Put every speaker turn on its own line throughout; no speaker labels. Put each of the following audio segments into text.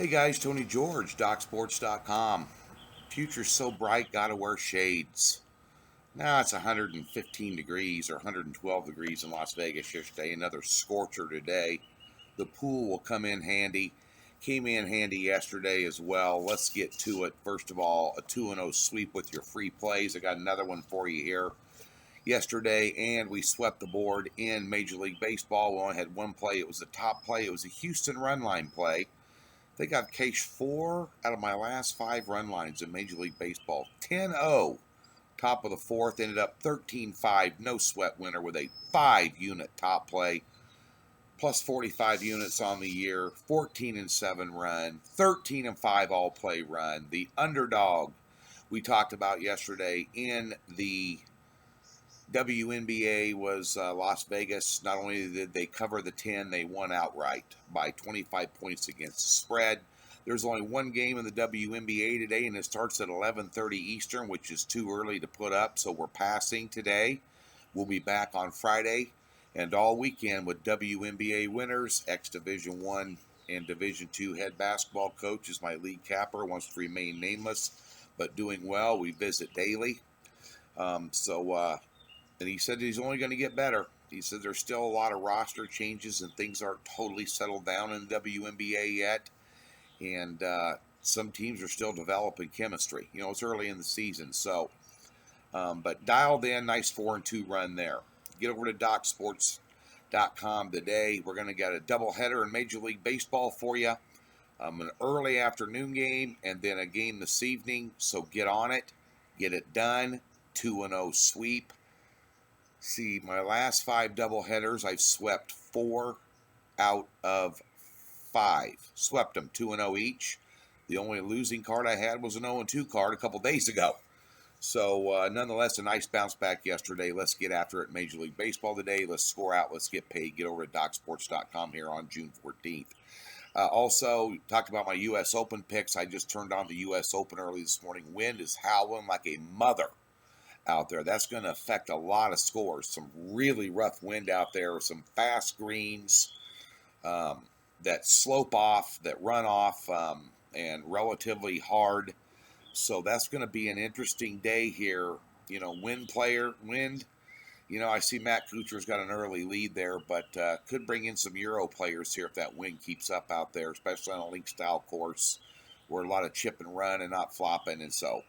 Hey guys, Tony George, DocSports.com. Future's so bright, gotta wear shades. Now it's 115 degrees or 112 degrees in Las Vegas yesterday. Another scorcher today. The pool will come in handy. Came in handy yesterday as well. Let's get to it. First of all, a 2-0 sweep with your free plays. I got another one for you here yesterday, and we swept the board in Major League Baseball. We only had one play. It was a top play. It was a Houston run line play. I think I've cashed 4 out of my last 5 run lines in Major League Baseball. 10-0. Top of the fourth, ended up 13-5, no sweat winner with a 5-unit top play, plus 45 units on the year, 14-7 run, 13-5 all play run. The underdog we talked about yesterday in the WNBA was Las Vegas. Not only did they cover the 10, they won outright by 25 points against the spread. There's only one game in the WNBA today, and it starts at 11:30 Eastern, which is too early to put up, so we're passing today. We'll be back on Friday and all weekend with WNBA winners. Ex-Division I and Division II head basketball coach is my league capper, wants to remain nameless, but doing well. We visit daily. And he said he's only going to get better. He said there's still a lot of roster changes and things aren't totally settled down in the WNBA yet. And some teams are still developing chemistry. You know, it's early in the season. But dialed in, nice 4-2 run there. Get over to DocSports.com today. We're going to get a doubleheader in Major League Baseball for you. An early afternoon game and then a game this evening. So get on it. Get it done. 2-0 sweep. See, my last 5 doubleheaders, I've swept 4 out of 5. Swept them 2-0 each. The only losing card I had was an 0-2 card a couple days ago. So, nonetheless, a nice bounce back yesterday. Let's get after it in Major League Baseball today. Let's score out. Let's get paid. Get over to DocSports.com here on June 14th. Also, talked about my U.S. Open picks. I just turned on the U.S. Open early this morning. Wind is howling like a mother out there. That's going to affect a lot of scores. Some really rough wind out there, some fast greens that slope off, that run off, and relatively hard. So that's going to be an interesting day here. You know, wind. You know, I see Matt Kuchar's got an early lead there, but could bring in some Euro players here if that wind keeps up out there, especially on a link style course where a lot of chip and run and not flopping. And so,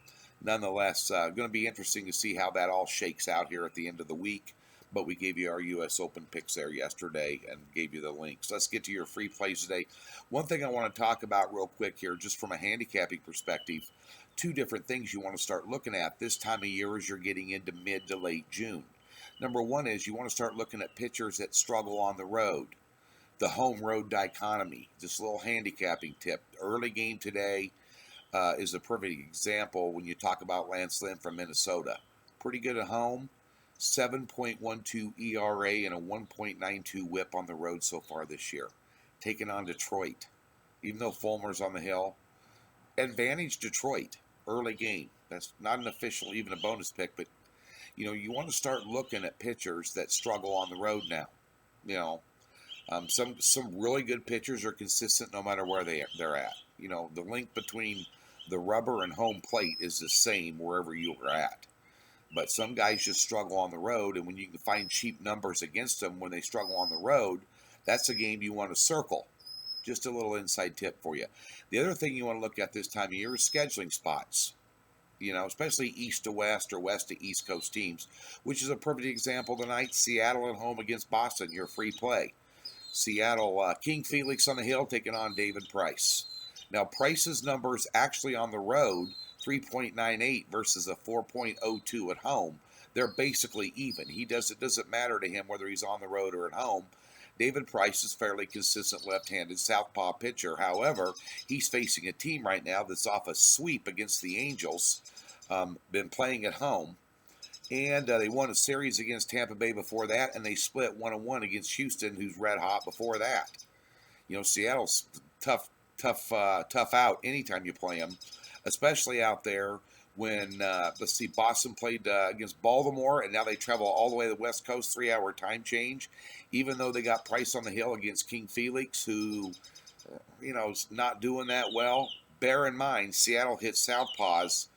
nonetheless, going to be interesting to see how that all shakes out here at the end of the week. But we gave you our U.S. Open picks there yesterday and gave you the links. Let's get to your free plays today. One thing I want to talk about real quick here, just from a handicapping perspective, 2 different things you want to start looking at this time of year as you're getting into mid to late June. Number one is you want to start looking at pitchers that struggle on the road. The home road dichotomy. Just a little handicapping tip. Early game today is a perfect example when you talk about Lance Lynn from Minnesota. Pretty good at home. 7.12 ERA and a 1.92 whip on the road so far this year. Taking on Detroit. Even though Fulmer's on the hill. Advantage Detroit. Early game. That's not an official, even a bonus pick, but you know, you want to start looking at pitchers that struggle on the road now. You know, some really good pitchers are consistent no matter where they're at. You know, the link between the rubber and home plate is the same wherever you are at. But some guys just struggle on the road, and when you can find cheap numbers against them when they struggle on the road, that's a game you want to circle. Just a little inside tip for you. The other thing you want to look at this time of year is scheduling spots. You know, especially east to west or west to east coast teams, which is a perfect example tonight. Seattle at home against Boston, your free play. Seattle, King Felix on the hill taking on David Price. Now, Price's numbers actually on the road, 3.98 versus a 4.02 at home. They're basically even. It doesn't matter to him whether he's on the road or at home. David Price is fairly consistent left-handed southpaw pitcher. However, he's facing a team right now that's off a sweep against the Angels. Been playing at home. And they won a series against Tampa Bay before that, and they split 1-1 against Houston, who's red hot before that. You know, Seattle's tough out anytime you play them, especially out there when, Boston played against Baltimore, and now they travel all the way to the West Coast, 3-hour time change. Even though they got Price on the hill against King Felix, who is not doing that well. Bear in mind, Seattle hit Southpaws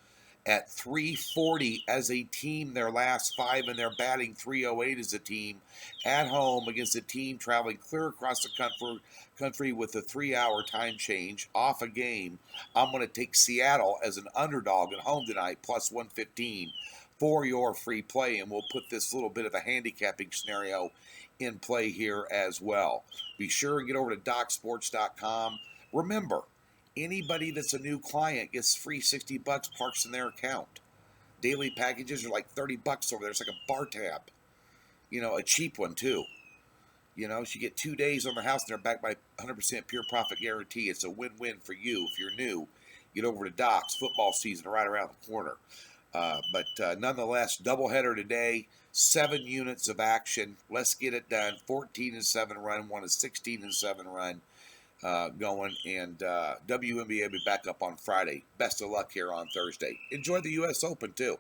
at 340 as a team their last five, and they're batting 308 as a team at home against a team traveling clear across the country with a 3-hour time change off a game. I'm going to take Seattle as an underdog at home tonight, plus 115 for your free play, and we'll put this little bit of a handicapping scenario in play here as well. Be sure and get over to DocSports.com. Remember, anybody that's a new client gets free $60 parks in their account. Daily packages are like $30 over there. It's like a bar tab. A cheap one too. So you get 2 days on the house and they're backed by 100% pure profit guarantee. It's a win-win for you if you're new. Get over to Docs. Football season right around the corner. But nonetheless, doubleheader today. 7 units of action. Let's get it done. 14-7 run. One a 16-7 run. Going, and WNBA will be back up on Friday. Best of luck here on Thursday. Enjoy the U.S. Open, too.